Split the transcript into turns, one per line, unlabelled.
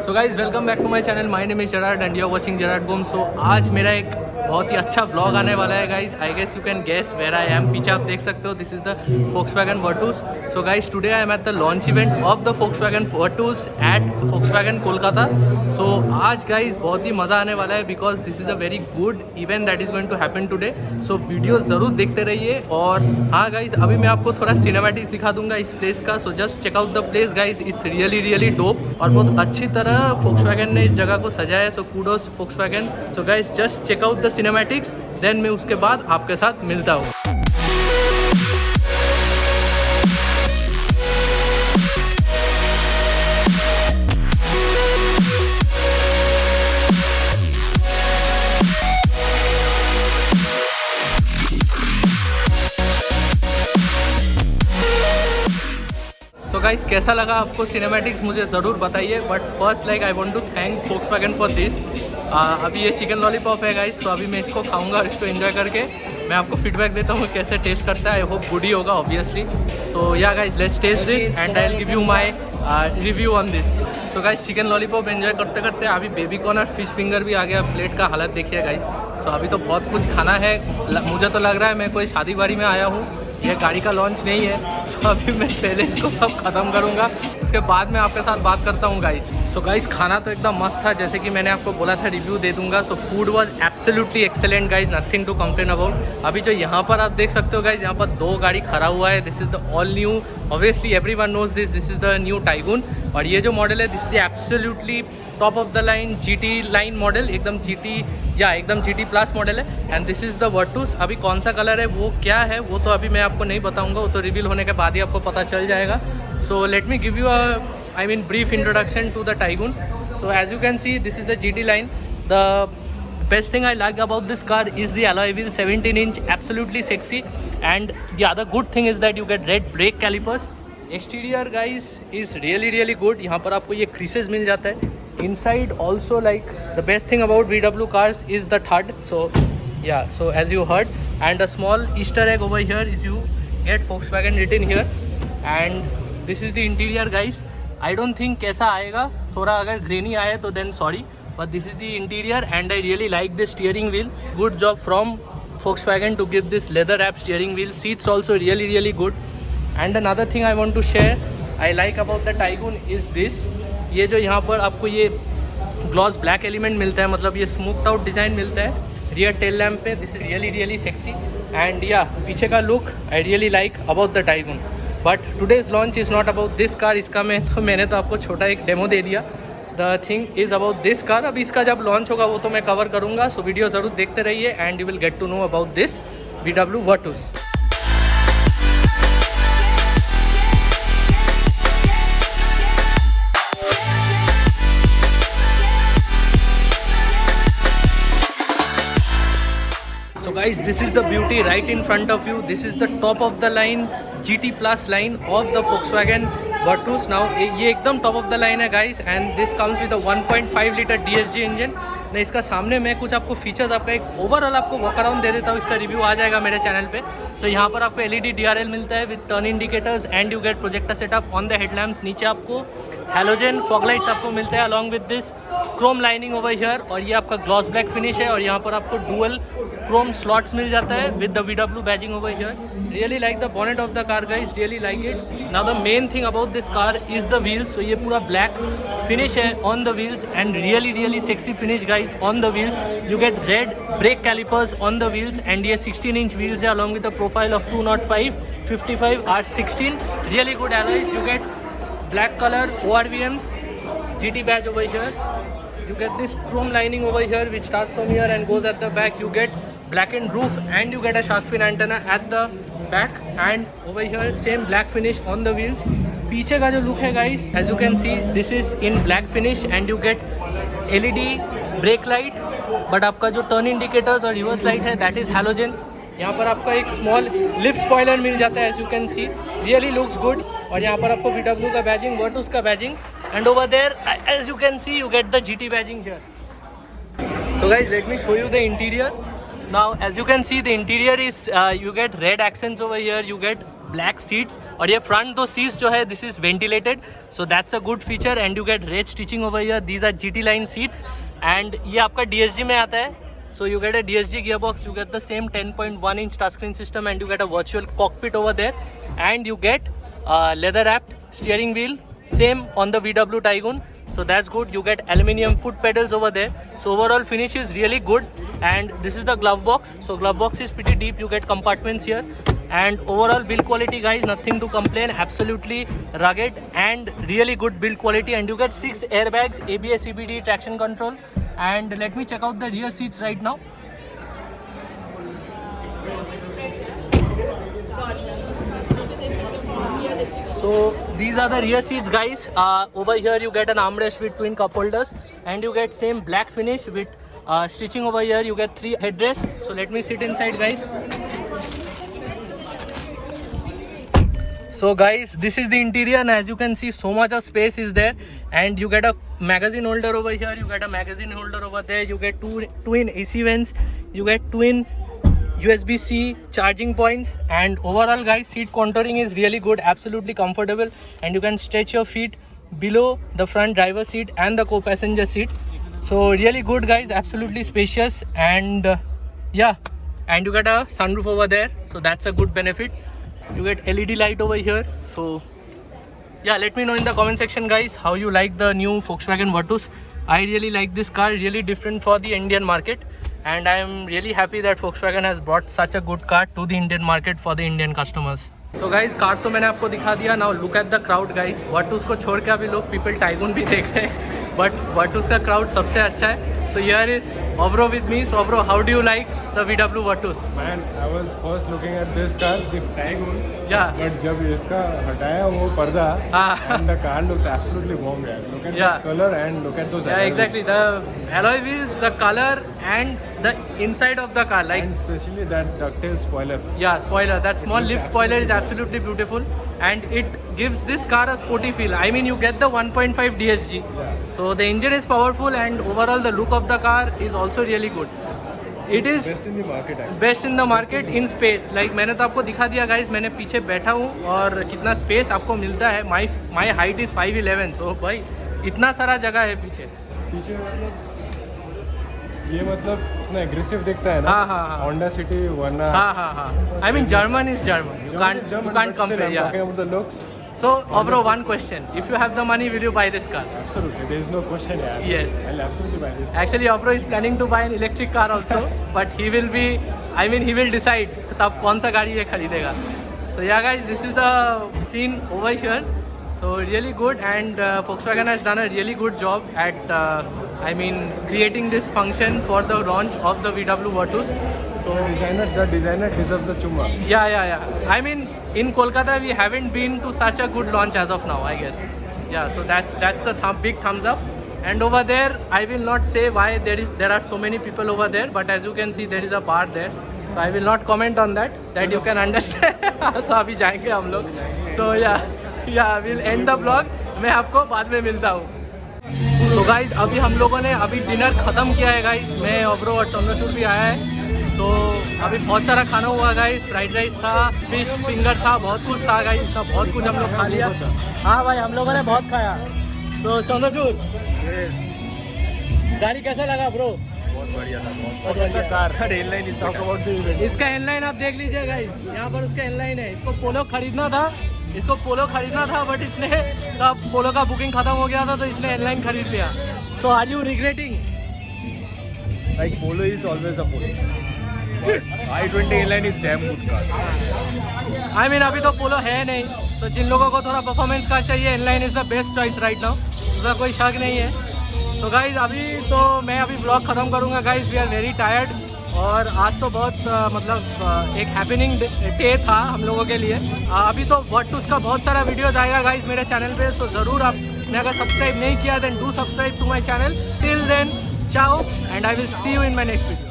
So guys welcome back to my channel. My name is Gerard and you are watching Gerard Gome. So आज मेरा एक बहुत ही अच्छा blog आने वाला है guys. I guess you can guess where I am. पीछे आप देख सकते हो, this is the Volkswagen Virtus। So guys today I am at the launch event of the Volkswagen Virtus at Volkswagen Kolkata. So आज guys बहुत ही मज़ा आने वाला है because this is a very good event that is going to happen today. So video ज़रूर देखते रहिए। और हाँ गाइज, अभी मैं आपको थोड़ा सिनेमैटिक्स दिखा दूंगा इस प्लेस का। So just check out the place guys, it's really dope और बहुत अच्छी तरह Volkswagen ने इस जगह को सजाया है। So kudos Volkswagen। So guys just check out the cinematics, then मैं उसके बाद आपके साथ मिलता हूँ। सो गाइस कैसा लगा आपको सिनेमैटिक्स, मुझे ज़रूर बताइए। But first like I want to thank Volkswagen for this. अभी ये चिकन लॉलीपॉप है गाइस, तो अभी मैं इसको खाऊंगा और इसको एंजॉय करके मैं आपको फीडबैक देता हूँ कैसे टेस्ट करता है। आई होप गुड ही होगा obviously. So yeah guys let's test this and I will give you my review on this. So guys chicken lollipop enjoy करते करते अभी बेबी कॉर्न और फिश फिंगर भी आ गया। प्लेट का हालत देखिए गाइस। सो अभी तो बहुत कुछ खाना है। मुझे तो लग रहा है मैं कोई शादी वादी में आया हूँ, ये गाड़ी का लॉन्च नहीं है। तो अभी मैं पहले इसको सब ख़त्म करूँगा, उसके बाद मैं आपके साथ बात करता हूँ गाइस। सो गाइस खाना तो एकदम मस्त था, जैसे कि मैंने आपको बोला था रिव्यू दे दूंगा। So food was absolutely excellent guys, nothing to complain about. अभी जो यहाँ पर आप देख सकते हो गाइस, यहाँ पर दो गाड़ी खड़ा हुआ है। This is the all new, obviously everyone knows this is the new Taigun. और ये जो मॉडल है this is the absolutely top of the line GT line model, एकदम GT या एकदम GT प्लस मॉडल है। And this is the Virtus. अभी कौन सा कलर है वो क्या है वो तो अभी मैं आपको नहीं बताऊंगा, वो तो रिवील होने के बाद ही आपको पता चल जाएगा। So let me give you I mean brief introduction to the Taigun. So as you can see, this is the GT line. The best thing I like about this car is the alloy wheel, 17-inch, absolutely sexy. And the other good thing is that you get red brake calipers. Exterior guys is really good. यहाँ पर आपको ये creases मिल जाता है। Inside also, like the best thing about VW cars is the thud. So yeah, so as you heard, and a small Easter egg over here is you get Volkswagen written here. And this is the interior guys. I don't think कैसा आएगा, थोड़ा अगर grainy आए तो then sorry, but this is the interior and I really like this steering wheel. Good job from Volkswagen to give this leather wrap steering wheel. Seats also really good. And another thing I want to share I like about the Taigun is this, ये जो यहाँ पर आपको ये gloss black element मिलता है, मतलब ये स्मूक्ड आउट डिज़ाइन मिलता है रियर टेल लैम्प पे। This is really sexy. And या पीछे का look I really like about the Taigun। But today's launch is not about this car. इसका मैंने तो आपको छोटा एक डेमो दे दिया। The thing is about this car. अब इसका जब लॉन्च होगा वो तो मैं कवर करूँगा। सो वीडियो ज़रूर देखते रहिए and you will get to know about this VW Virtus। So guys, this is the beauty right in front of you. This is the top of the line GT plus line of the Volkswagen Virtus. Now ये एकदम top of the line है guys, and this comes with a 1.5 liter DSG engine। मैं इसका सामने मैं कुछ आपको features, आपका एक ओवरऑल आपको वॉक अराउंड दे देता हूँ। इसका रिव्यू आ जाएगा मेरे चैनल पे। सो यहाँ पर आपको LED DRL मिलता है with turn indicators and you gate projector setup on the headlamps. नीचे आपको हैलोजन फॉग लाइट्स आपको मिलते हैं along with this Chrome lining over here. और ये आपका ग्लॉस ब्लैक फिनिश है और यहाँ पर आपको डुअल क्रोम स्लॉट्स मिल जाता है with the VW badging over here. Really like the bonnet of the car guys, really like it. Now the main thing about this car is the wheels. So ये पूरा black finish है on the wheels and really sexy finish guys on the wheels. You get red brake callipers on the wheels and ये 16-inch wheels है along with the profile of 205, 55, R16। Really good alloys. You get black color ORVMs, GT badge over here. You get this chrome lining over here which starts from here and goes at the back. You get blackened roof and you get a shark fin antenna at the back, and over here same black finish on the wheels. पीछे का जो look है guys, as you can see this is in black finish and you get LED brake light, but आपका जो turn indicators और reverse light है that is halogen। यहाँ पर आपका एक स्मॉल लिप स्पॉइलर मिल जाता है, as you can see really looks good. और यहाँ पर आपको VW का बैजिंग, Virtus का badging, and over there as you can see you get the GT badging here. So guys let me show you the interior. Now as you can see the interior is you get red accents over here, you get black seats और ये front दो seats जो है this is ventilated, so that's a good feature and you get red stitching over here. These are GT line seats and ये आपका DSG में आता है. So you get a DSG gearbox, you get the same 10.1 inch touchscreen system and you get a virtual cockpit over there and you get leather wrapped steering wheel, same on the VW Taigun. So that's good. You get aluminium foot pedals over there. So overall finish is really good and this is the glove box. So glove box is pretty deep. You get compartments here and overall build quality guys, nothing to complain. Absolutely rugged and really good build quality and you get 6 airbags, ABS, CBD, traction control. And let me check out the rear seats right now. So these are the rear seats guys. Over here you get an armrest with twin cup holders and you get same black finish with stitching over here. You get 3 headrests. So let me sit inside guys. So guys, this is the interior and as you can see so much of space is there and you get a magazine holder over here, you get a magazine holder over there, you get twin AC vents, you get twin USB-C charging points and overall guys seat contouring is really good, absolutely comfortable and you can stretch your feet below the front driver seat and the co-passenger seat. So really good guys, absolutely spacious and yeah, and you get a sunroof over there, so that's a good benefit. You get LED light over here. So yeah, let me know in the comment section guys how you like the new Volkswagen Virtus. I really like this car, really different for the Indian market and I am really happy that Volkswagen has brought such a good car to the Indian market for the Indian customers. So guys, car तो मैंने आपको दिखा दिया. Now look at the crowd guys. Virtus को छोड़ के अभी लोग People Taigun भी देख रहे हैं but Virtus का crowd सबसे अच्छा है. So here is Obro with me. So Obro, how do you like the VW Virtus?
Man, I was first looking at this car, the Taigun.
Yeah.
But जब इसका हटाया वो पर्दा, and the car looks absolutely bomb यार. Look at the color and look at those.
Yeah, exactly. The alloy wheels, the color and the inside of the car, like.
And especially that ducktail spoiler.
Yeah, spoiler. That small lip spoiler is absolutely beautiful, and it gives this car a sporty feel. I mean, you get the 1.5 DSG.
Yeah.
So the engine is powerful and overall the look of the car is also really good. It is
best in the market actually.
Best in the market in space. Like मैंने तो आपको दिखा दिया guys, मैंने पीछे बैठा हूँ और कितना space आपको मिलता है. My height is 5'11", so भाई इतना सारा जगह है पीछे.
पीछे मतलब ये मतलब इतना aggressive दिखता है ना.
हाँ.
Honda City वरना.
हाँ. I mean German is German. You can't compare. Yeah.
Talking about the looks.
So, Obro, one question. If you have the money, will you buy this car?
Absolutely. There is no question, yeah.
Yes.
I'll absolutely buy this.
Actually, Obro is planning to buy an electric car also, but he will decide तब कौन सा गाड़ी ये खरीदेगा. So yeah, guys, this is the scene over here. So really good, and Volkswagen has done a really good job at, creating this function for the launch of the VW Virtus. So
the designer deserves a chumma.
Yeah. I mean, in Kolkata we haven't been to such a good launch as of now, I guess. Yeah, so that's a big thumbs up. And over there, I will not say why there are so many people over there, but as you can see, there is a bar there. So I will not comment on that you can understand. So अभी जाएंगे हम लोग. So yeah, we'll end the vlog. मैं आपको बाद में मिलता हूँ. So guys, अभी हम लोगों ने डिनर ख़त्म किया है guys. मैं ओब्रो और चंद्रचूड़ भी आया है. तो अभी बहुत सारा खाना हुआ गाइस. फ्राइड राइस था, फिश फिंगर था, बहुत कुछ था गाइस. था बहुत कुछ हम लोग खा लिया. हाँ भाई, हम लोगों ने बहुत खाया. तो चंद्रचूड़, गाड़ी कैसा लगा ब्रो?
बहुत बढ़िया था, बहुत बढ़िया कार.
इसका हेडलाइन आप देख लीजिए गाइस. यहाँ पर उसका हेडलाइन है. इसको पोलो खरीदना था बट इसने तब पोलो का बुकिंग खत्म हो गया था तो इसने हेडलाइन खरीद लिया. So are you regretting?
Like Polo is always a Polo. i20 inline is damn good car.
I mean अभी तो पोलो है नहीं, तो जिन लोगों को थोड़ा परफॉर्मेंस कार चाहिए, inline is the best choice right now. उसका कोई शक नहीं है. तो गाइज मैं अभी व्लॉग ख़त्म करूँगा guys. We are very tired और आज तो बहुत एक हैपनिंग डे था हम लोगों के लिए. अभी तो वर्टूस का बहुत सारा वीडियोस आएगा गाइज मेरे चैनल पे. सो ज़रूर आपने अगर सब्सक्राइब नहीं किया then do subscribe to my channel. Till then, ciao, and I will see you in my next video.